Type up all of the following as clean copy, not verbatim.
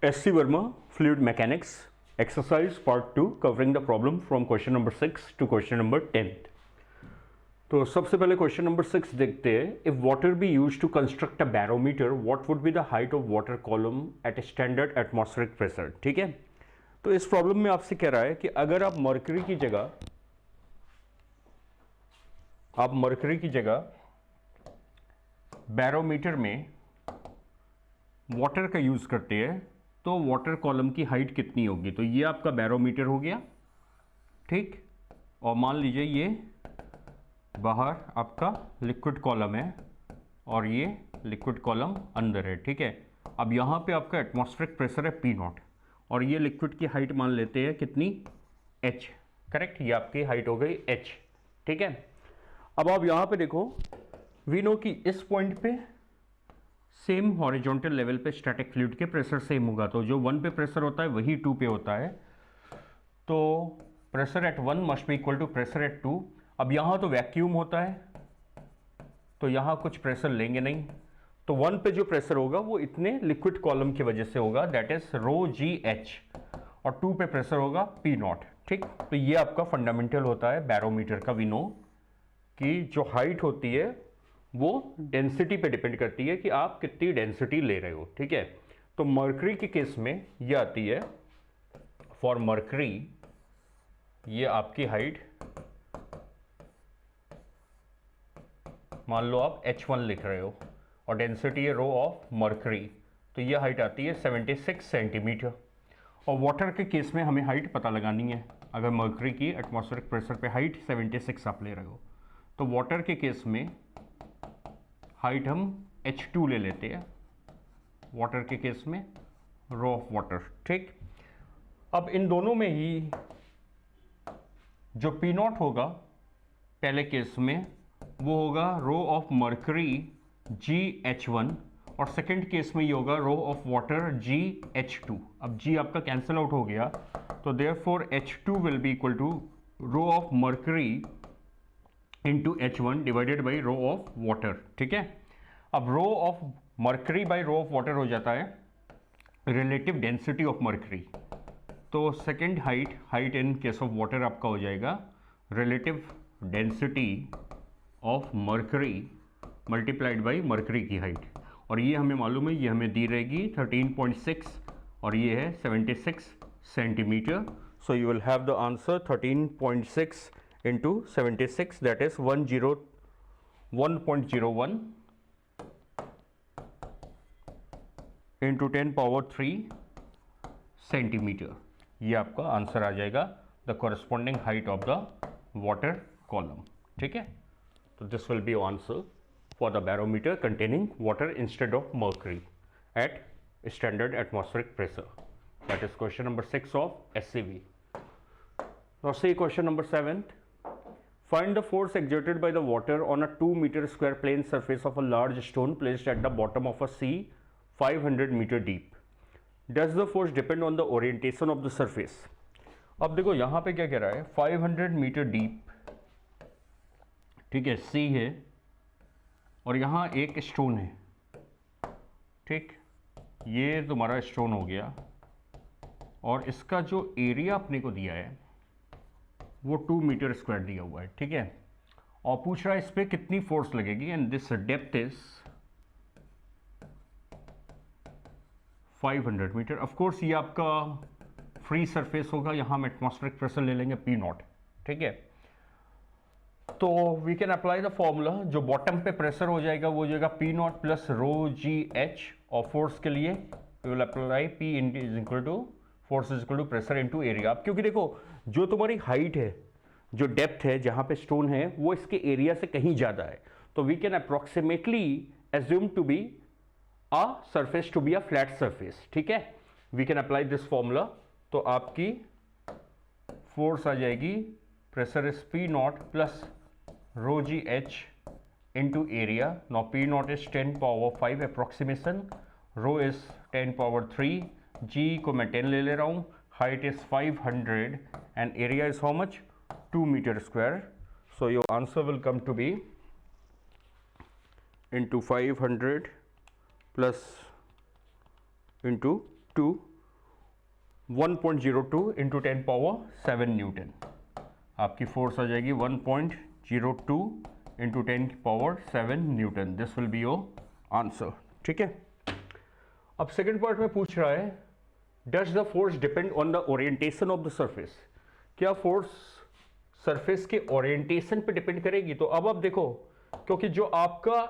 S.C. Verma, Fluid Mechanics, Exercise Part 2, covering the problem from question number 6 to question number 10. तो सबसे पहले question number 6 देखते हैं. If water be use to construct a barometer what would be the height of water column at standard atmospheric pressure. ठीक है, तो इस problem में आपसे कह रहा है कि अगर आप मर्करी की जगह बैरोमीटर में वाटर का यूज करते हैं तो वाटर कॉलम की हाइट कितनी होगी. तो ये आपका बैरोमीटर हो गया, ठीक, और मान लीजिए ये बाहर आपका लिक्विड कॉलम है और ये लिक्विड कॉलम अंदर है. ठीक है, अब यहाँ पे आपका एटमॉस्फेरिक प्रेशर है P0 और ये लिक्विड की हाइट मान लेते हैं कितनी, h. करेक्ट, ये आपकी हाइट हो गई h. ठीक है, अब आप यहाँ पे देखो, वी नो कि इस पॉइंट पे सेम हॉरिजॉन्टल लेवल पे स्टैटिक फ्लूइड के प्रेशर सेम होगा. तो जो 1 पे प्रेशर होता है वही 2 पे होता है. तो pressure at 1 must be equal to pressure at 2. अब यहाँ तो वैक्यूम होता है तो यहाँ कुछ प्रेशर लेंगे नहीं, तो 1 पे जो प्रेशर होगा वो इतने लिक्विड कॉलम की वजह से होगा, that is rho g h, और 2 पे प्रेशर होगा P0. ठीक, तो ये आपका फंडामेंटल होता है बैरोमीटर का. वी नो कि जो हाइट होती है वो डेंसिटी पे डिपेंड करती है कि आप कितनी डेंसिटी ले रहे हो. ठीक है, तो मर्करी के केस में ये आती है, फॉर मर्करी ये आपकी हाइट, मान लो आप H1 लिख रहे हो और डेंसिटी है रो ऑफ मर्करी, तो ये हाइट आती है 76 सेंटीमीटर. और वाटर के केस में हमें हाइट पता लगानी है. अगर मर्करी की एटमॉस्फेरिक प्रेशर पे हाइट 76 आप ले रहे हो, तो वाटर के केस में हाइट हम H2 ले लेते हैं, वाटर के केस में रो ऑफ वाटर. ठीक, अब इन दोनों में ही जो P0 होगा पहले केस में वो होगा रो ऑफ मर्करी GH1 और सेकंड केस में ये होगा रो ऑफ वाटर GH2. अब G आपका कैंसिल आउट हो गया, तो therefore H2 will be equal to rho of mercury into H1 divided by rho of water. ठीक है, अब rho of mercury by rho of water हो जाता है रिलेटिव डेंसिटी ऑफ मर्करी. तो second height in case of water आपका हो जाएगा relative density of mercury multiplied by mercury की हाइट. और ये हमें मालूम है, ये हमें दी रहेगी 13.6 और ये है 76 centimetre. So you will have the answer 13.6 into 76, that is 101.01 into 10 power 3 centimetre. ये आपका आंसर आ जाएगा, the corresponding height of the water column. ठीक है, तो this will be answer for the barometer containing water instead of mercury at standard atmospheric pressure. That is question number 6 of SCV. Now see question number 7. Find the force exerted by the water on a 2 meter square plane surface of a large stone placed at the bottom of a sea 500 meter deep. Does the force depend on the orientation of the surface? अब देखो यहाँ पे क्या कह रहा है, 500 metre deep, ठीक है, सी है और यहाँ एक स्टोन है. ठीक, ये तुम्हारा स्टोन हो गया और इसका जो एरिया अपने को दिया है वो 2 मीटर स्क्वायर दिया हुआ है. ठीक है, और पूछ रहा है इस पर कितनी फोर्स लगेगी, and this depth is 500 metre. Of course ये आपका फ्री सरफेस होगा, यहाँ हम एटमॉस्फेरिक प्रेशर ले लेंगे P0. ठीक है, तो we can apply the formula. जो बॉटम पे प्रेशर हो जाएगा वो हो जाएगा P0 प्लस रो GH, और फोर्स के लिए we will apply P is equal to force is equal to pressure into area. अब क्योंकि देखो जो तुम्हारी हाइट है, जो डेप्थ है जहां पे स्टोन है, वो इसके एरिया से कहीं ज़्यादा है, तो we can approximately assume to be a surface to be a flat surface. ठीक है, we can apply this formula. तो आपकी फोर्स आ जाएगी, pressure is P0 plus rho GH into area. Now P0 is 10 power 5 approximation, rho is 10 power 3, G को मैं 10 ले रहा हूँ, height is 500 and area is how much, 2 metre square. So your answer will come to be into 500 plus into 2 1.02 into 10 power 7 newton. आपकी force आ जाएगी 1.02 into 10 power 7 newton. This will be your answer. ठीक है, अब second part में पूछ रहा है does the force depend on the orientation of the surface. क्या फोर्स सरफेस के ओरिएंटेशन पे डिपेंड करेगी? तो अब आप देखो, क्योंकि जो आपका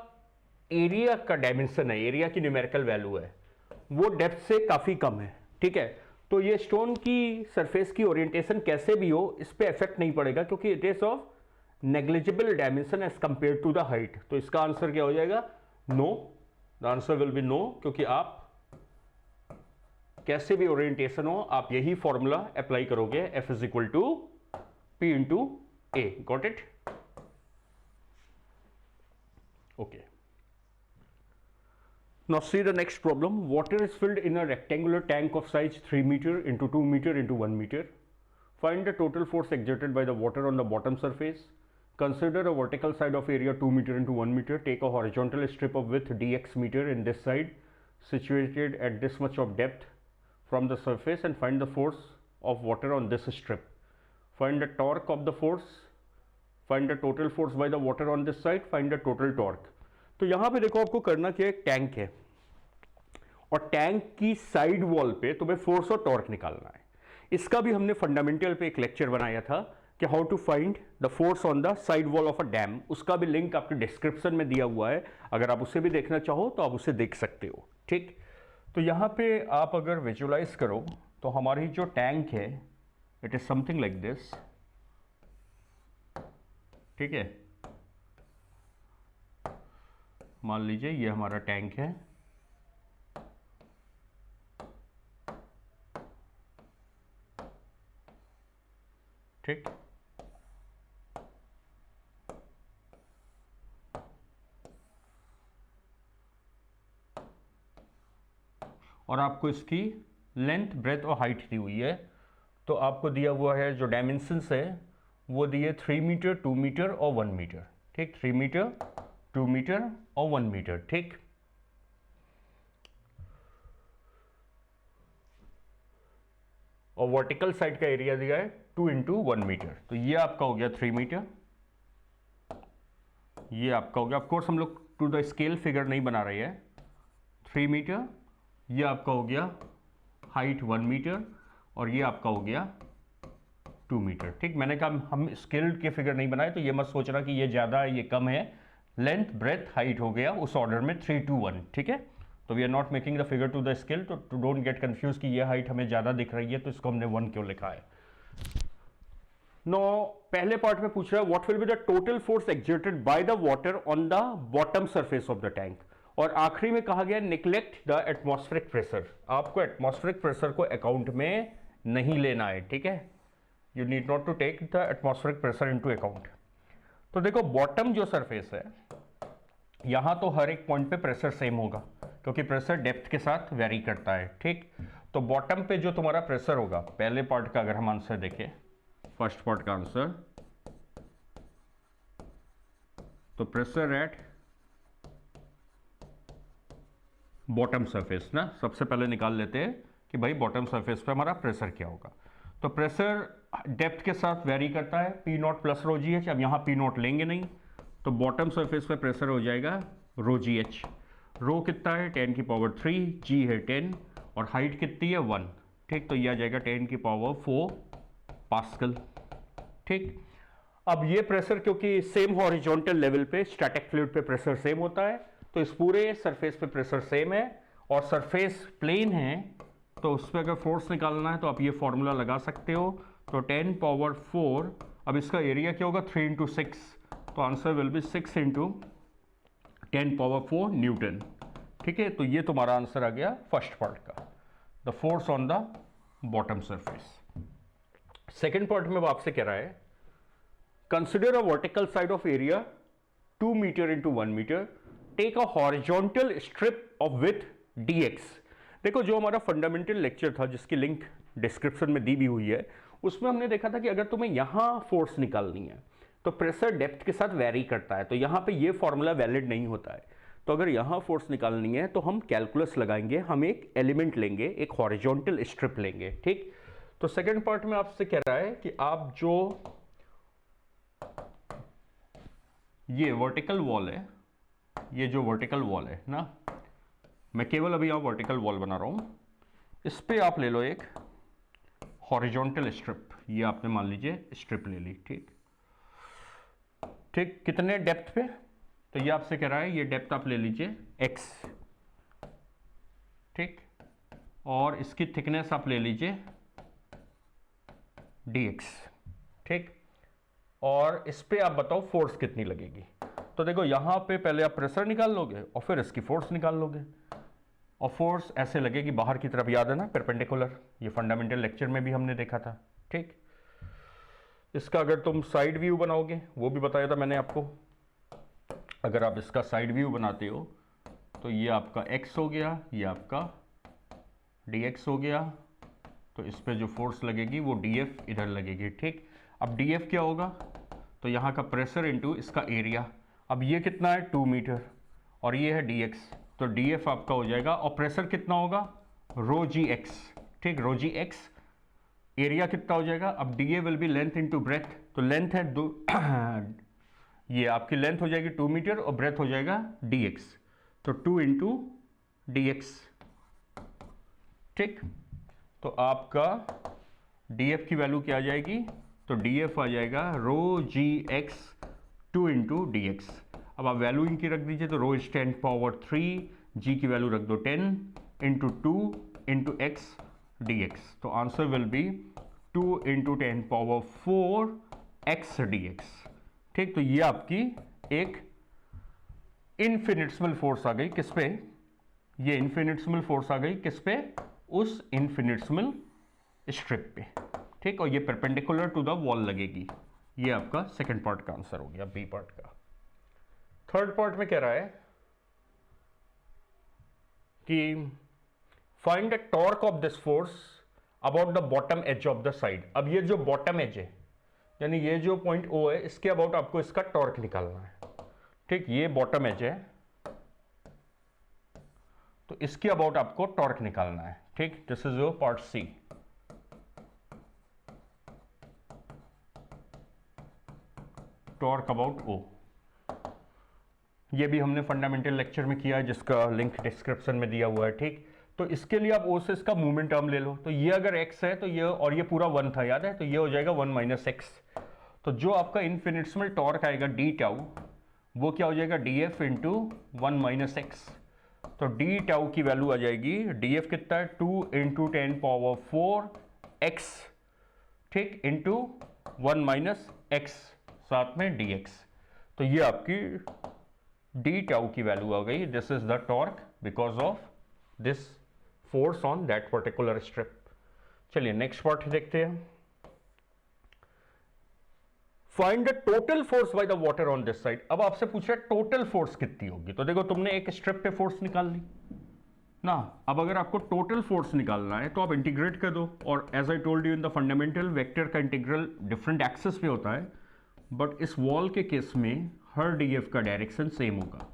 एरिया का डायमेंशन है, एरिया की न्यूमेरिकल वैल्यू है, वो डेप्थ से काफ़ी कम है। ठीक है, तो ये स्टोन की सरफेस की ओरिएंटेशन कैसे भी हो इस पे इफेक्ट नहीं पड़ेगा, क्योंकि it is of negligible dimension as compare to the height. तो इसका आंसर क्या हो जाएगा? No. The answer will be no, क्योंकि आप कैसे भी ओरिएंटेशन हो आप यही फॉर्मूला अप्लाई करोगे, F is equal to P into A. Got it? Okay, now see the next problem. Water is filled in a rectangular tank of size 3 meter into 2 meter into 1 meter. Find the total force exerted by the water on the bottom surface. Consider a vertical side of area 2 meter into 1 meter. Take a horizontal strip of width dx meter in this side situated at this much of depth from the surface and find the force of water on this strip. Find the torque of the force. Find the total force by the water on this side. Find the total torque. तो यहां पे देखो आपको करना क्या है, tank है और टैंक की साइड वॉल पे तुम्हें फोर्स और टॉर्क निकालना है। इसका भी हमने फंडामेंटल पे एक लेक्चर बनाया था कि how to find the force on the side wall of a dam. उसका भी लिंक आपके डिस्क्रिप्शन में दिया हुआ है, अगर आप उसे भी देखना चाहो तो आप उसे देख सकते हो। ठीक, तो यहां पे आप अगर विजुअलाइज करो तो हमारी जो टैंक है it is something like this. ठीक है, मान लीजिए ये हमारा टैंक है। ठीक, और आपको इसकी लेंथ, ब्रेथ और हाइट दी हुई है। तो आपको दिया हुआ है जो डायमेंशंस है वो दिए 3 मीटर, 2 मीटर और 1 मीटर। ठीक, 3 मीटर, 2 मीटर और 1 मीटर। ठीक, और वर्टिकल साइड का एरिया दिया है 2 इंटू 1 मीटर। तो ये आपका हो गया 3 मीटर, ये आपका हो गया, ऑफकोर्स हम लोग टू द स्केल फिगर नहीं बना रहे हैं। 3 मीटर, ये आपका हो गया हाइट 1 मीटर और ये आपका हो गया 2 मीटर। ठीक, मैंने कहा हम स्केल के फिगर नहीं बनाए, तो ये मत सोचना कि ये ज़्यादा है ये कम है। लेंथ, ब्रेथ, हाइट हो गया उस ऑर्डर में 3 to 1। ठीक है, तो we are not making the figure to the scale, तो टू डोंट गेट कंफ्यूज कि ये हाइट हमें ज़्यादा दिख रही है तो इसको हमने 1 क्यों लिखा है। नो, पहले पार्ट में पूछ रहा है what will be the total force exerted by the water on the bottom surface of the tank, और आखिरी में कहा गया नेग्लेक्ट द एटमॉस्फेरिक प्रेशर। आपको एटमॉस्फेरिक प्रेशर को अकाउंट में नहीं लेना है। ठीक है, you need not to take the atmospheric pressure into account. तो देखो बॉटम जो सरफेस है यहां तो हर एक पॉइंट पे प्रेशर सेम होगा, क्योंकि प्रेशर डेप्थ के साथ वेरी करता है। ठीक, तो बॉटम पे जो तुम्हारा प्रेशर होगा, पहले पार्ट का अगर हम आंसर देखें, फर्स्ट पार्ट का आंसर, तो प्रेशर एट बॉटम सरफेस ना, सबसे पहले निकाल लेते हैं कि भाई बॉटम सरफेस पे हमारा प्रेशर क्या होगा। तो प्रेशर डेप्थ के साथ वेरी करता है, P not plus row g H. अब यहाँ पी नॉट लेंगे नहीं, तो बॉटम सरफेस पे प्रेशर हो जाएगा रो जी एच। रो कितना है 10 की पावर 3, जी है 10 और हाइट कितनी है 1। ठीक, तो ये आ जाएगा 10 की पावर 4 पास्कल। ठीक, अब ये प्रेशर क्योंकि सेम हॉरिजॉन्टल लेवल पे स्टैटिक फ्लूइड पे प्रेशर सेम होता है, तो इस पूरे सरफेस पे प्रेशर सेम है और सरफेस प्लेन है, तो उस पर अगर फोर्स निकालना है तो आप ये फॉर्मूला लगा सकते हो। तो 10 पावर 4, अब इसका एरिया क्या होगा 3 इंटू 6, तो answer will be 6 into 10 power 4 newton. ठीक है, तो ये तुम्हारा आंसर आ गया फर्स्ट पार्ट का, the force on the bottom surface. Second part में वो आपसे कह रहा है consider a vertical side of area 2 metre into 1 metre, take a horizontal strip of with dx। देखो जो हमारा फंडामेंटल लेक्चर था जिसकी लिंक डिस्क्रिप्शन में दी भी हुई है, उसमें हमने देखा था कि अगर तुम्हें यहां फोर्स निकालनी है तो प्रेशर डेप्थ के साथ वेरी करता है, तो यहां पे ये फॉर्मूला वैलिड नहीं होता है। तो अगर यहाँ फोर्स निकालनी है तो हम कैलकुलस लगाएंगे, हम एक एलिमेंट लेंगे, एक हॉरिजॉन्टल स्ट्रिप लेंगे, ठीक। तो सेकंड पार्ट में आपसे कह रहा है कि आप जो ये वर्टिकल वॉल है, ये जो वर्टिकल वॉल है ना, मैं केवल अभी यहाँ वर्टिकल वॉल बना रहा हूँ, इस पे आप ले लो एक हॉरिजॉन्टल स्ट्रिप। ये आपने मान लीजिए स्ट्रिप ले ली, ठीक ठीक। कितने डेप्थ पे? तो ये आपसे कह रहा है ये डेप्थ आप ले लीजिए x, ठीक, और इसकी थिकनेस आप ले लीजिए dx, ठीक। और इस पे आप बताओ फोर्स कितनी लगेगी। तो देखो यहां पे पहले आप प्रेशर निकाल लोगे और फिर इसकी फोर्स निकाल लोगे, और फोर्स ऐसे लगेगी बाहर की तरफ, याद है ना, परपेंडिकुलर। ये फंडामेंटल लेक्चर में भी हमने देखा था, ठीक। इसका अगर तुम साइड व्यू बनाओगे, वो भी बताया था मैंने आपको, अगर आप इसका साइड व्यू बनाते हो तो ये आपका x हो गया, ये आपका dx हो गया, तो इस पे जो फोर्स लगेगी वो df इधर लगेगी, ठीक। अब df क्या होगा? तो यहाँ का प्रेशर इनटू इसका एरिया। अब ये कितना है? 2 मीटर, और ये है dx, तो df आपका हो जाएगा, और प्रेशर कितना होगा? रो जी एक्स, ठीक, रो जी एक्स। एरिया कितना हो जाएगा? अब dA will be length into breadth, तो लेंथ है 2 ये आपकी लेंथ हो जाएगी 2 मीटर और ब्रेथ हो जाएगा dx, तो 2 इंटू dx, ठीक। तो आपका df की वैल्यू क्या आ जाएगी? तो df आ जाएगा रो जी एक्स 2 इंटू डी एक्स। अब आप वैल्यू इनकी रख दीजिए, तो रो इज 10 पावर 3, जी की वैल्यू रख दो 10 into 2 into X D X, तो answer will be 2 into 10 power 4 X D X, ठीक। तो ये आपकी एक इनफिनिटेसिमल फोर्स आ गई, किस पे? ये इनफिनिटेसिमल फोर्स आ गई किस पे? उस इनफिनिटेसिमल स्ट्रिप पे, ठीक। और ये परपेंडिकुलर टू द वॉल लगेगी। ये आपका सेकंड पार्ट का आंसर हो गया, बी पार्ट का। थर्ड पार्ट में कह रहा है कि find the torque of this force about the bottom edge of the side. अब ये जो बॉटम एज है, यानी ये जो पॉइंट O है, इसके अबाउट आपको इसका टॉर्क निकालना है, ठीक। ये बॉटम एज है, तो इसके अबाउट आपको टॉर्क निकालना है, ठीक। This is your part C. Torque about O, ये भी हमने फंडामेंटल लेक्चर में किया है, जिसका लिंक डिस्क्रिप्शन में दिया हुआ है, ठीक। तो इसके लिए आप O से इसका मूवमेंट टर्म ले लो, तो ये अगर x है तो ये, और ये पूरा 1 था, याद है, तो ये हो जाएगा 1 माइनस एक्स। तो जो आपका इनफिनिटेसिमल टॉर्क आएगा डी टाउ, वो क्या हो जाएगा? df into 1 minus x. तो डी टाउ की वैल्यू आ जाएगी, df कितना है? 2 इंटू 10 पावर 4 एक्स, ठीक, इंटू 1 माइनस एक्स, साथ में dx। तो ये आपकी डी टाउ की वैल्यू आ गई। This is the torque because of this force on that particular strip. चलिए नेक्स्ट पार्ट देखते हैं। Find the total force by the water on this side. अब आपसे पूछ रहा है टोटल फोर्स कितनी होगी। तो देखो तुमने एक स्ट्रिप पे फोर्स निकाल ली ना, अब अगर आपको टोटल फोर्स निकालना है तो आप इंटीग्रेट कर दो, और as I told you in the fundamental, vector का इंटीग्रल डिफरेंट एक्सेस पे होता है, बट इस वॉल के केस में हर डीएफ का डायरेक्शन सेम होगा,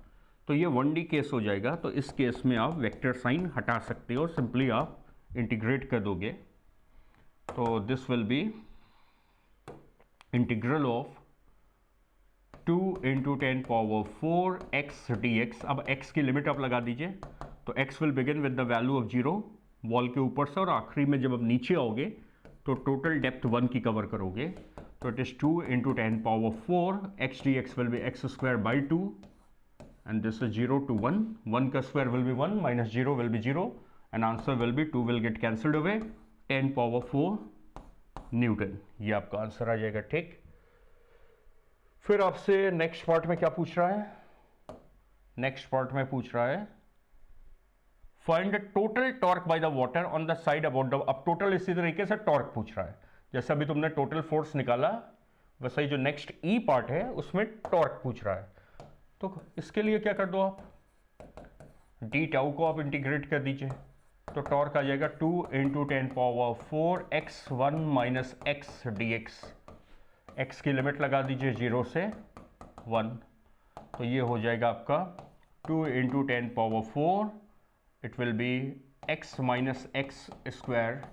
तो ये 1D केस हो जाएगा। तो इस केस में आप वेक्टर साइन हटा सकते हो, सिंपली आप इंटीग्रेट कर दोगे, तो this will B integral of 2 into 10 power 4 X D x. अब x की लिमिट आप लगा दीजिए, तो x will begin with the value of 0 wall के ऊपर से, और आखिरी में जब आप नीचे आओगे तो टोटल डेप्थ 1 की कवर करोगे, तो it is 2 into 10 power 4 X D x will be x square by 2, and this is 0 to 1, 1 का square will be 1 minus 0 will be 0, and answer will be 2 will get cancelled away, 10 power 4 Newton. ये आपका answer आ जाएगा, ठीक। फिर आपसे next part में क्या पूछ रहा है? नेक्स्ट पार्ट में पूछ रहा है find the total torque bye the water on the side about the. अब टोटल इसी तरीके से टॉर्क पूछ रहा है, जैसे अभी तुमने टोटल फोर्स निकाला, वैसे ही जो नेक्स्ट ई पार्ट है उसमें टॉर्क पूछ रहा है। तो इसके लिए क्या कर दो आप, डी टाउ को आप इंटीग्रेट कर दीजिए, तो टॉर्क आ जाएगा 2 into 10 power 4 x 1 minus x D x. X की लिमिट लगा दीजिए 0 से 1, तो ये हो जाएगा आपका 2 into 10 power 4, it will be x minus x square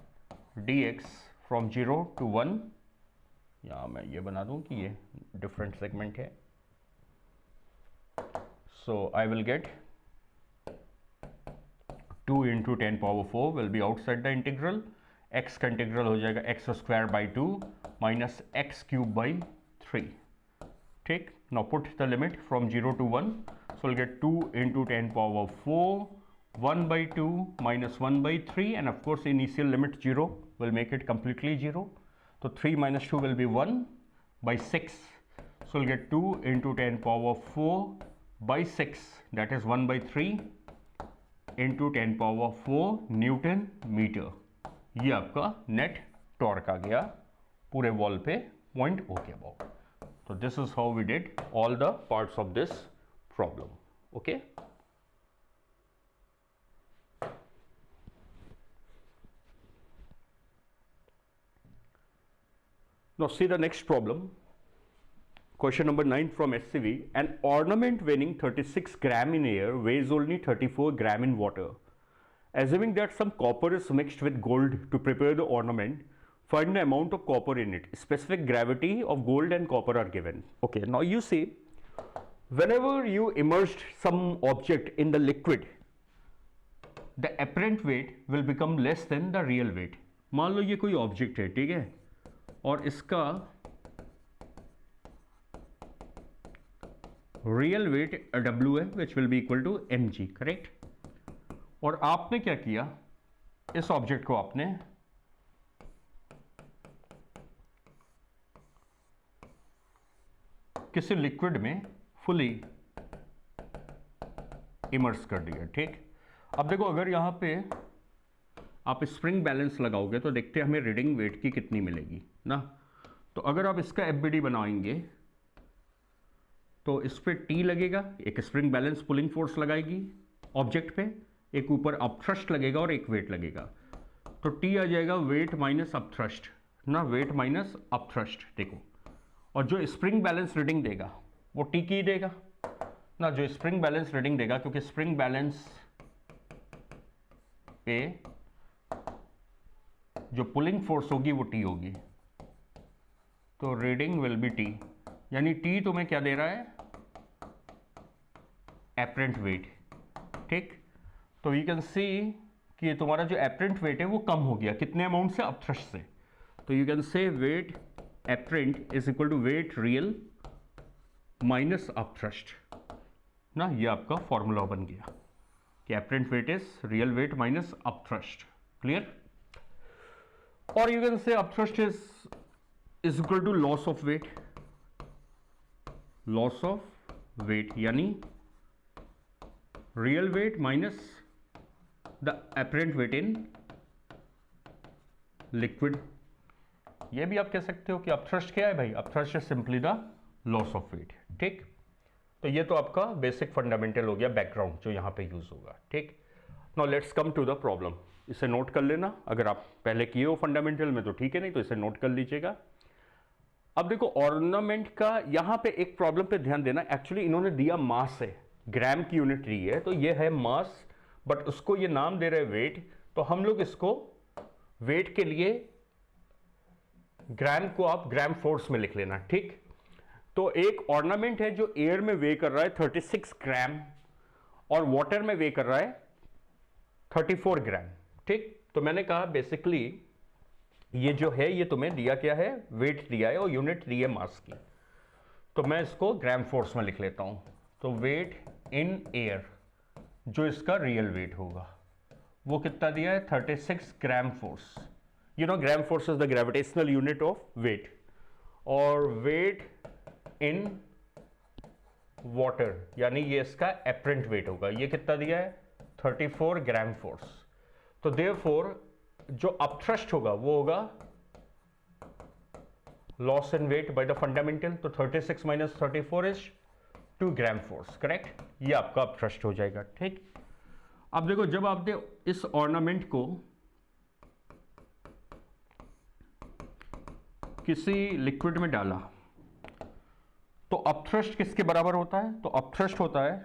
dx from 0 to 1. या मैं ये बना दूं कि ये डिफरेंट सेगमेंट है. So I will get 2 into 10 power 4 will be outside the integral. x का इंटीग्रल हो जाएगा x square by 2 minus x cube by 3. ठीक. Now put the limit from 0 to 1. So we'll get 2 into 10 power 4, 1 by 2 minus 1 by 3, and of course initial limit 0 will make it completely 0. So 3 minus 2 will be 1 by 6. So we'll get 2 into 10 power 4 by 6, that is 1 by 3 into 10 power 4 newton metre. ये आपका net torque आ गया पूरे wall पे point ओ के about. तो this is how we did all the parts of this problem. Okay. Now see the next problem. Question number 9 from SCV. An ornament weighing 36 gram in air weighs only 34 gram in water. Assuming that some copper is mixed with gold to prepare the ornament, find the amount of copper in it. Specific gravity of gold and copper are given. Okay, now you see, whenever you immersed some object in the liquid, the apparent weight will become less than the real weight. मान लो ये कोई object है, ठीक है, और इसका real wait W है, which will be equal to mg, correct. और आपने क्या किया, इस ऑब्जेक्ट को आपने किसी लिक्विड में फुली इमर्स कर दिया. ठीक. अब देखो, अगर यहां पे आप स्प्रिंग बैलेंस लगाओगे तो देखते हैं हमें रीडिंग वेट की कितनी मिलेगी ना. तो अगर आप इसका एफबीडी बनाएंगे तो इस पे टी लगेगा, एक स्प्रिंग बैलेंस पुलिंग फोर्स लगाएगी ऑब्जेक्ट पे, एक ऊपर अपथ्रस्ट लगेगा और एक वेट लगेगा. तो टी आ जाएगा वेट माइनस अपथ्रस्ट ना, वेट माइनस अपथ्रस्ट. देखो, और जो स्प्रिंग बैलेंस रीडिंग देगा वो टी की देगा ना, जो स्प्रिंग बैलेंस रीडिंग देगा, क्योंकि स्प्रिंग बैलेंस पे जो पुलिंग फोर्स होगी वो टी होगी, तो रीडिंग विल बी टी. यानी टी तुम्हें क्या दे रहा है, एपरेंट वेट. ठीक. तो यू कैन सी कि तुम्हारा जो एपरेंट वेट है वो कम हो गया, कितने अमाउंट से, अपथ्रस्ट से. तो you can say weight apparent is equal to weight real minus upthrust ना. ये आपका फॉर्मूला बन गया कि apparent weight is real weight minus upthrust. Clear. और you can say upthrust is equal to loss of weight. Loss of weight यानी real weight minus the apparent weight in liquid. ये भी आप कह सकते हो कि अपथ्रस्ट क्या है भाई, upthrust is simply the loss of weight. ठीक. तो ये तो आपका बेसिक फंडामेंटल हो गया, बैकग्राउंड जो यहाँ पे यूज होगा. ठीक. Now let's come to the problem. इसे नोट कर लेना, अगर आप पहले किए हो फंडामेंटल में तो ठीक है, नहीं तो इसे नोट कर लीजिएगा. अब देखो, ऑर्नामेंट का यहाँ पे एक प्रॉब्लम पे ध्यान देना. एक्चुअली इन्होंने दिया मास है, ग्राम की यूनिट दी है, तो ये है मास, बट उसको ये नाम दे रहे वेट. तो हम लोग इसको वेट के लिए ग्राम को आप ग्राम फोर्स में लिख लेना. ठीक. तो एक ऑर्नामेंट है जो एयर में वे कर रहा है 36 ग्राम और वाटर में वे कर रहा है 34 ग्राम. ठीक. तो मैंने कहा बेसिकली ये जो है ये तुम्हें दिया क्या है, वेट दिया है और यूनिट दी है मास की. तो मैं इसको ग्राम फोर्स में लिख लेता हूं. तो वेट इन एयर जो इसका रियल वेट होगा वो कितना दिया है, 36 gram force. You know gram force is the gravitational unit of weight. और वेट इन वाटर यानी ये इसका एपरेंट वेट होगा. ये कितना दिया है, 34 ग्राम फोर्स. तो देयरफॉर जो अपथ्रस्ट होगा वो होगा loss in weight by the fundamental. तो 36 minus 34 is 2 gram force. Correct. ये आपका अपथ्रस्ट हो जाएगा. ठीक. अब देखो, जब आपने इस ऑर्नामेंट को किसी लिक्विड में डाला तो अपथ्रस्ट किसके बराबर होता है, तो अपथ्रस्ट होता है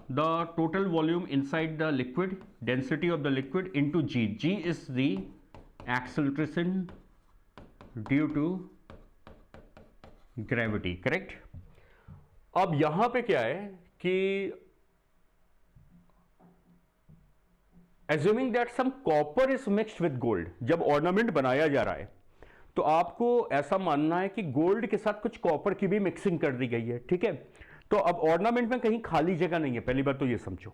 the total volume inside the liquid, density of the liquid into g. G is the acceleration due to gravity. Correct. अब यहां पे क्या है कि assuming that some copper is mixed with gold, जब ऑर्नामेंट बनाया जा रहा है तो आपको ऐसा मानना है कि गोल्ड के साथ कुछ कॉपर की भी मिक्सिंग कर दी गई है. ठीक है. तो अब ऑर्नामेंट में कहीं खाली जगह नहीं है. पहली बात तो ये समझो,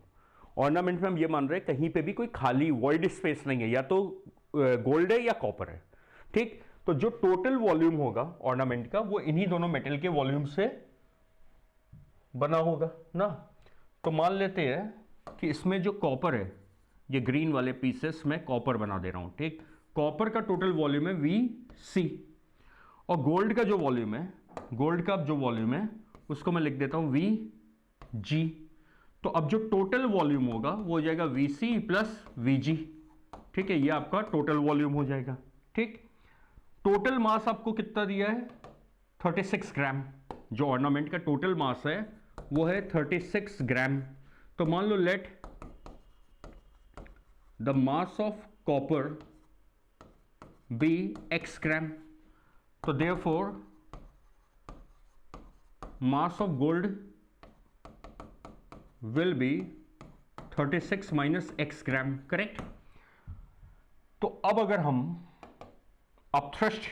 ऑर्नामेंट में हम ये मान रहे हैं कहीं पे भी कोई खाली वॉइड स्पेस नहीं है, या तो गोल्ड है या कॉपर है. ठीक. तो जो टोटल वॉल्यूम होगा ऑर्नामेंट का वो इन्हीं दोनों मेटल के वॉल्यूम से बना होगा ना. तो मान लेते हैं कि इसमें जो कॉपर है, ये ग्रीन वाले पीसेस में कॉपर बना दे रहा हूं. ठीक. कॉपर का टोटल वॉल्यूम है Vc, और गोल्ड का जो वॉल्यूम है, गोल्ड का जो वॉल्यूम है उसको मैं लिख देता हूं Vg. तो अब जो टोटल वॉल्यूम होगा वो हो जाएगा Vc प्लस Vg. ठीक है. ये आपका टोटल वॉल्यूम हो जाएगा. ठीक. टोटल मास आपको कितना दिया है? 36 ग्राम. जो ऑर्नामेंट का टोटल मास है वो है 36 ग्राम. तो मान लो let the mass of copper be x gram. तो therefore mass of gold will be 36 minus x gram. Correct. तो अब अगर हम अपथ्रस्ट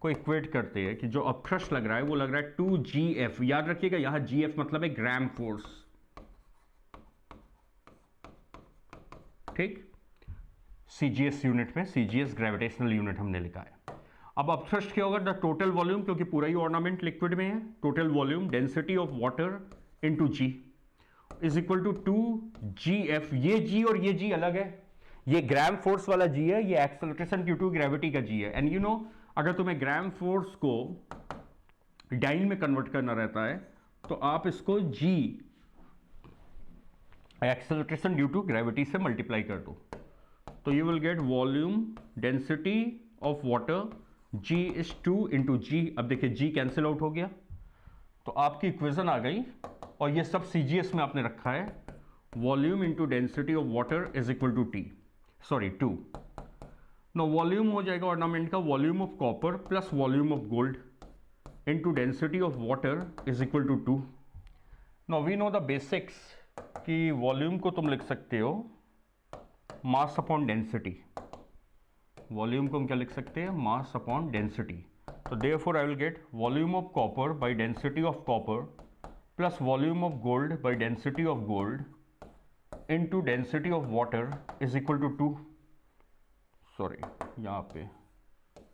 को इक्वेट करते हैं कि जो अपथ्रस्ट लग रहा है वो लग रहा है 2gf. याद रखिएगा यहां gf मतलब है ग्राम फोर्स. ठीक. सीजीएस यूनिट में, सीजीएस ग्रेविटेशनल यूनिट हमने लिखा है. अब अपथ्रस्ट क्या होगा? द टोटल वॉल्यूम, क्योंकि पूरा ही ऑर्नामेंट लिक्विड में है, total volume density of water into g is equal to 2gf. ये g और ये g अलग है. ये ग्राम फोर्स वाला g है, ये एक्सेलरेशन ड्यू टू ग्रेविटी का g है. एंड यू नो, अगर तुम्हें ग्राम फोर्स को डाइन में कन्वर्ट करना रहता है तो आप इसको g acceleration due to gravity से मल्टीप्लाई कर दो. तो you will get volume density of water g is 2 into g. अब देखिए g कैंसिल आउट हो गया तो आपकी इक्वेशन आ गई, और ये सब CGS में आपने रखा है. Volume into density of water is equal to 2. No volume हो जाएगा ऑर्नामेंट का volume of copper plus volume of gold into density of water is equal to 2. No we know the basics कि volume को तुम लिख सकते हो मास upon density. Volume को हम क्या लिख सकते हैं? Mass upon density. तो therefore I will get volume of copper by density of copper plus volume of gold by density of gold into density of water is equal to 2. Sorry, यहाँ पे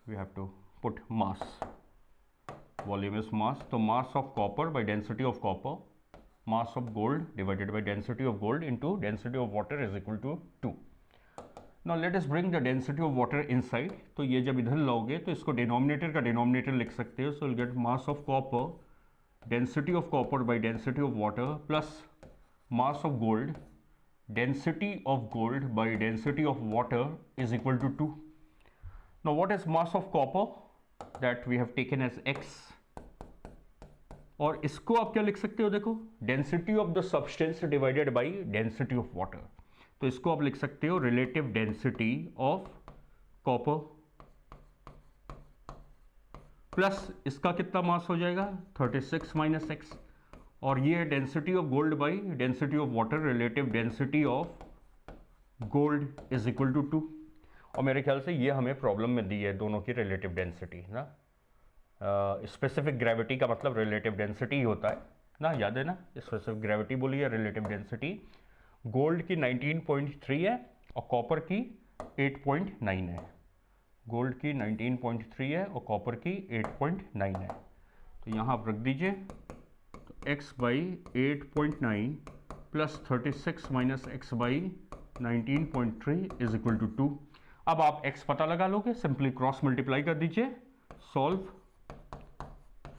we have to put mass. Volume is mass. तो mass of copper by density of copper, mass of gold divided by density of gold into density of water is equal to 2. Now let us bring the density of water inside. तो ये जब इधर लाओगे तो इसको denominator का denominator लिख सकते हो. So you'll get mass of copper, density of copper by density of water plus mass of gold, density of gold by density of water is equal to 2. Now what is mass of copper? That we have taken as x. और इसको आप क्या लिख सकते हो? देखो, density of the substance divided by density of water. तो इसको आप लिख सकते हो relative density of copper plus इसका कितना मास हो जाएगा? 36 माइनस एक्स. और ये है density of gold by density of water, relative density of gold is equal to 2. और मेरे ख्याल से ये हमें प्रॉब्लम में दी है दोनों की रिलेटिव डेंसिटी ना. स्पेसिफिक ग्रेविटी का मतलब रिलेटिव डेंसिटी ही होता है ना, याद है ना. स्पेसिफिक ग्रेविटी बोली है, रिलेटिव डेंसिटी गोल्ड की 19.3 है और कॉपर की 8.9 है. गोल्ड की 19.3 है और कॉपर की 8.9 है. तो यहाँ आप रख दीजिए x by 8.9 plus 36 minus x by 19.3 is equal to 2. अब आप x पता लगा लोगे, सिंपली क्रॉस मल्टीप्लाई कर दीजिए. सॉल्व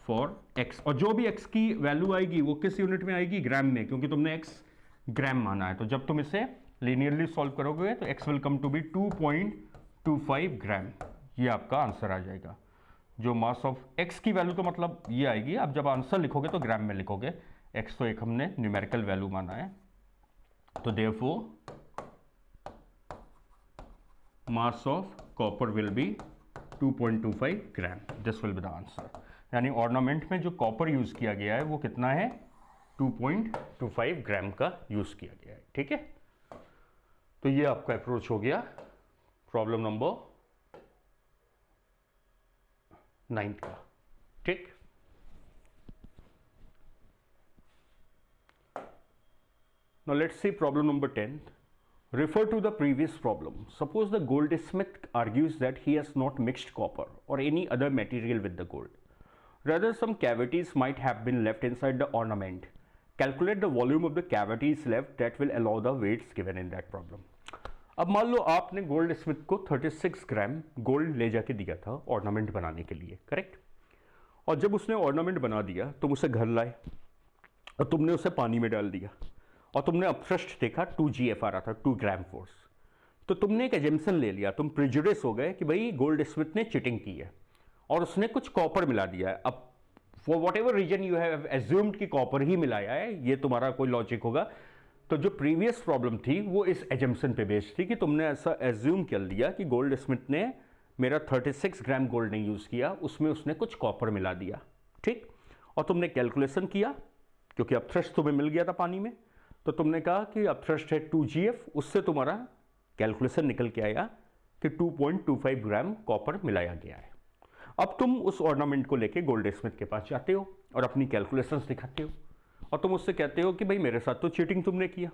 फॉर x, और जो भी x की वैल्यू आएगी वो किस यूनिट में आएगी? ग्राम में, क्योंकि तुमने x ग्राम माना है. तो जब तुम इसे लीनियरली सॉल्व करोगे तो x will come to be 2.25 gram. ये आपका आंसर आ जाएगा. जो मास ऑफ x की वैल्यू तो मतलब ये आएगी. अब जब आंसर लिखोगे तो ग्राम में लिखोगे. x तो एक हमने न्यूमेरिकल वैल्यू माना है, तो therefore mass of copper will be 2.25 gram. This will be the answer. यानी ऑर्नामेंट में जो कॉपर यूज किया गया है वो कितना है, 2.25 ग्राम का यूज किया गया है। ठीक है, तो ये आपका अप्रोच हो गया प्रॉब्लम नंबर 9 का। ठीक, now let's see problem number 10. Refer to the previous problem. Suppose the goldsmith argues that he has not mixed copper or any other material with the gold. Rather, some cavities might have been left inside the ornament. Calculate the volume of the cavities left that will allow the weights given in that problem. अब मान लो आपने gold Smith को 36 gram gold ले जाके दिया था ornament बनाने के लिए, करेक्ट। और जब उसने ऑर्नामेंट बना दिया तुम उसे घर लाए और तुमने उसे पानी में डाल दिया और तुमने अपथ्रस्ट देखा 2GF आ रहा था, 2 ग्राम फोर्स। तो तुमने एक एजम्पशन ले लिया, तुम प्रिजुडिस हो गए कि भाई गोल्ड स्मिथ ने चिटिंग की है और उसने कुछ कॉपर मिला दिया है। अब for whatever reason you have assumed कि कॉपर ही मिलाया है, ये तुम्हारा कोई लॉजिक होगा। तो जो प्रीवियस प्रॉब्लम थी वो इस एजम्पशन पे बेस्ड थी कि तुमने ऐसा एज्यूम कर लिया कि गोल्ड स्मिथ ने मेरा 36 ग्राम गोल्ड नहीं यूज़ किया, उसमें उसने कुछ कॉपर मिला दिया। ठीक, और तुमने कैलकुलेशन किया क्योंकि अपथ्रस्ट तुम्हें मिल गया था पानी में, तो तुमने कहा कि अपथ्रस्ट है 2GF, उससे तुम्हारा कैलकुलेशन निकल के आया कि 2.25 ग्राम कॉपर मिलाया गया है। अब तुम उस ऑर्नामेंट को लेके गोल्ड स्मिथ के पास जाते हो और अपनी कैलकुलेशंस दिखाते हो और तुम उससे कहते हो कि भाई मेरे साथ तो चीटिंग तुमने किया,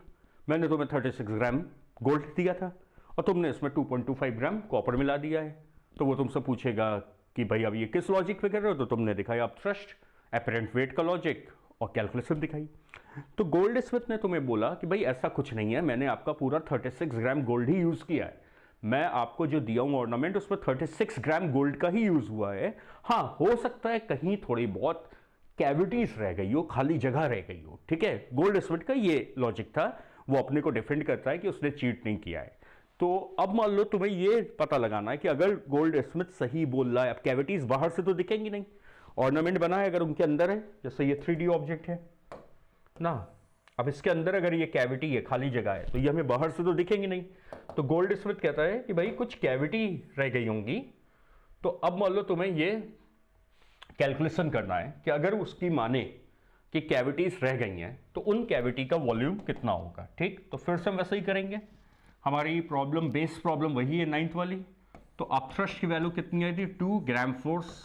मैंने तुम्हें 36 ग्राम गोल्ड दिया था और तुमने इसमें 2.25 ग्राम कॉपर मिला दिया है। तो वो तुमसे पूछेगा कि भाई अब ये किस लॉजिक पे कर रहे हो, तो तुमने दिखाया अपथ्रस्ट, एपरेंट वेट का लॉजिक और कैलकुलेशन दिखाई। तो गोल्ड स्मिथ ने तुम्हें बोला कि भाई ऐसा कुछ नहीं है, मैंने आपका पूरा 36 ग्राम गोल्ड ही यूज़ किया है, मैं आपको जो दिया हूँ ऑर्नामेंट उसमें 36 ग्राम गोल्ड का ही यूज़ हुआ है। हाँ, हो सकता है कहीं थोड़ी बहुत कैविटीज रह गई हो, खाली जगह रह गई हो। ठीक है, गोल्ड स्मिथ का ये लॉजिक था, वो अपने को डिफेंड करता है कि उसने चीट नहीं किया है। तो अब मान लो तुम्हें ये पता लगाना है कि अगर गोल्ड स्मिथ सही बोल रहा है, अब कैविटीज बाहर से तो दिखेंगी नहीं, ऑर्नामेंट बना है अगर उनके अंदर है, जैसे ये 3D ऑब्जेक्ट है ना, अब इसके अंदर अगर ये कैविटी है, खाली जगह है, तो ये हमें बाहर से तो दिखेंगी नहीं। तो गोल्ड स्मिथ कहता है कि भाई कुछ कैविटी रह गई होंगी। तो अब मान लो तुम्हें ये कैलकुलेशन करना है कि अगर उसकी माने कि कैविटीज रह गई हैं तो उन कैविटी का वॉल्यूम कितना होगा। ठीक, तो फिर से हम वैसे ही करेंगे, हमारी प्रॉब्लम बेस प्रॉब्लम वही है 9th वाली। तो अपथ्रस्ट की वैल्यू कितनी आई थी, 2 ग्राम फोर्स।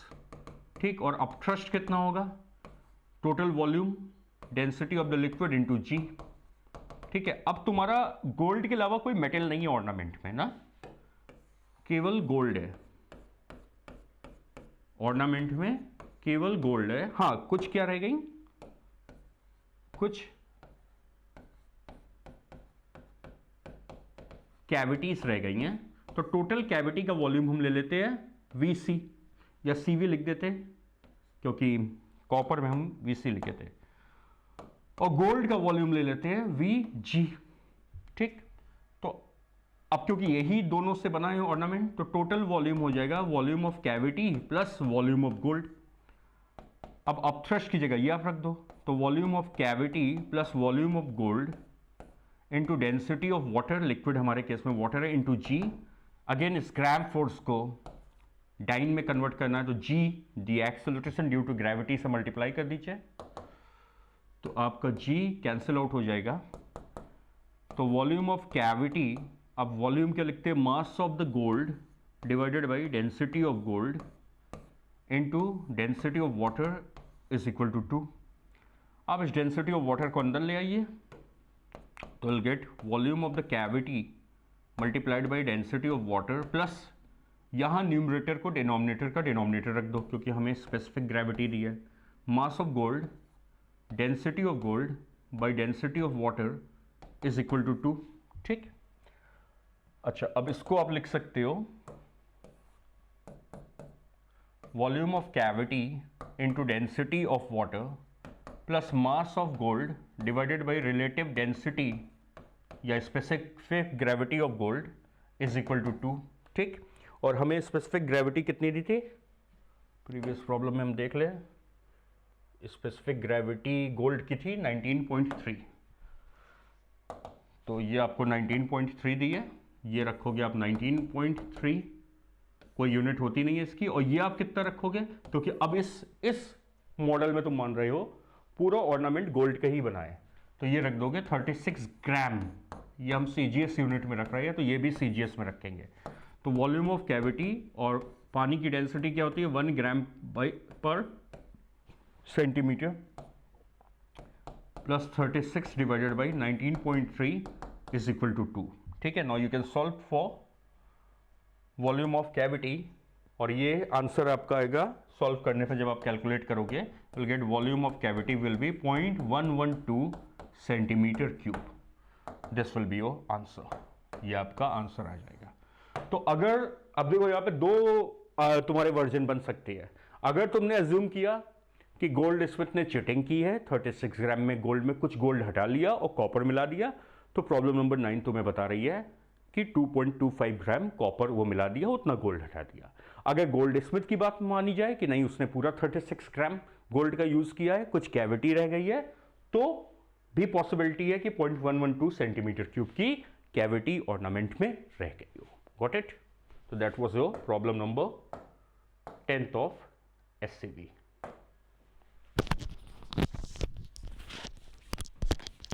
ठीक, और अपथ्रस्ट कितना होगा, total volume density of the liquid into g. ठीक है, अब तुम्हारा गोल्ड के अलावा कोई मेटल नहीं है ऑर्नामेंट में ना, केवल गोल्ड है ऑर्नामेंट में, केवल गोल्ड है। हाँ, कुछ क्या रह गई, कुछ कैविटीज रह गई हैं। तो टोटल कैविटी का वॉल्यूम हम ले लेते हैं VC या CV लिख देते हैं, क्योंकि कॉपर में हम VC लिखे थे, और गोल्ड का वॉल्यूम ले लेते हैं VG। ठीक, तो अब क्योंकि यही दोनों से बना है ऑर्नामेंट, तो टोटल वॉल्यूम हो जाएगा volume of cavity plus volume of gold. अब अपथ्रस्ट की जगह ये आप रख दो, तो volume of cavity plus volume of gold into density of water, liquid हमारे केस में वाटर है, इनटू जी। अगेन इस ग्राम फोर्स को डाइन में कन्वर्ट करना है, तो जी दी एक्सेलरेशन ड्यू टू ग्रेविटी से मल्टीप्लाई कर दीजिए, तो आपका जी कैंसिल आउट हो जाएगा। तो वॉल्यूम ऑफ कैविटी, अब वॉल्यूम क्या लिखते हैं, mass of the gold divided by density of gold into density of water is equal to 2। आप इस डेंसिटी ऑफ वाटर को अंदर ले आइए, तो will get volume of the cavity multiplied by density of water plus, यहाँ numerator को denominator का डिनोमिनेटर रख दो क्योंकि हमें स्पेसिफिक ग्रेविटी दी है, mass of gold density of gold by density of water is equal to 2। ठीक, अच्छा अब इसको आप लिख सकते हो volume of cavity into density of water plus mass of gold divided by relative density या specific gravity of gold is equal to 2। ठीक, और हमें स्पेसिफिक ग्रेविटी कितनी दी थी प्रीवियस प्रॉब्लम में, हम देख लें, स्पेसिफिक ग्रेविटी गोल्ड की थी 19.3। तो ये आपको 19.3 दी है, ये रखोगे आप 19.3, कोई यूनिट होती नहीं है इसकी। और ये आप कितना रखोगे, क्योंकि अब इस मॉडल में तुम मान रहे हो पूरा ऑर्नामेंट गोल्ड का ही बना है, तो ये रख दोगे 36 ग्राम। ये हम CGS यूनिट में रख रहे हैं, तो ये भी CGS में रखेंगे। तो वॉल्यूम ऑफ कैविटी और पानी की डेंसिटी क्या होती है, 1 ग्राम पर centimetre plus 36 divided by 19.3 is equal to 2। ठीक है, now you can solve for volume of cavity, और ये आंसर आपका आएगा सॉल्व करने पर, जब आप कैलकुलेट करोगे will get volume of cavity will be 0.112 centimetre cube. This will be your answer, ये आपका आंसर आ जाएगा। तो अगर अब देखो यहाँ पे दो तुम्हारे वर्जन बन सकती है। अगर तुमने एज्यूम किया कि गोल्ड स्मिथ ने चिटिंग की है, 36 ग्राम में गोल्ड में कुछ गोल्ड हटा लिया और कॉपर मिला दिया, तो प्रॉब्लम नंबर 9 तुम्हें बता रही है कि 2.25 ग्राम कॉपर वो मिला दिया, उतना गोल्ड हटा दिया। अगर गोल्ड स्मिथ की बात मानी जाए कि नहीं, उसने पूरा 36 ग्राम गोल्ड का यूज किया है, कुछ कैविटी रह गई है, तो भी पॉसिबिलिटी है कि 0.112 सेंटीमीटर क्यूब की कैविटी ऑर्नामेंट में रह गई हो। Got it? तो that was your problem number 10th of SCB।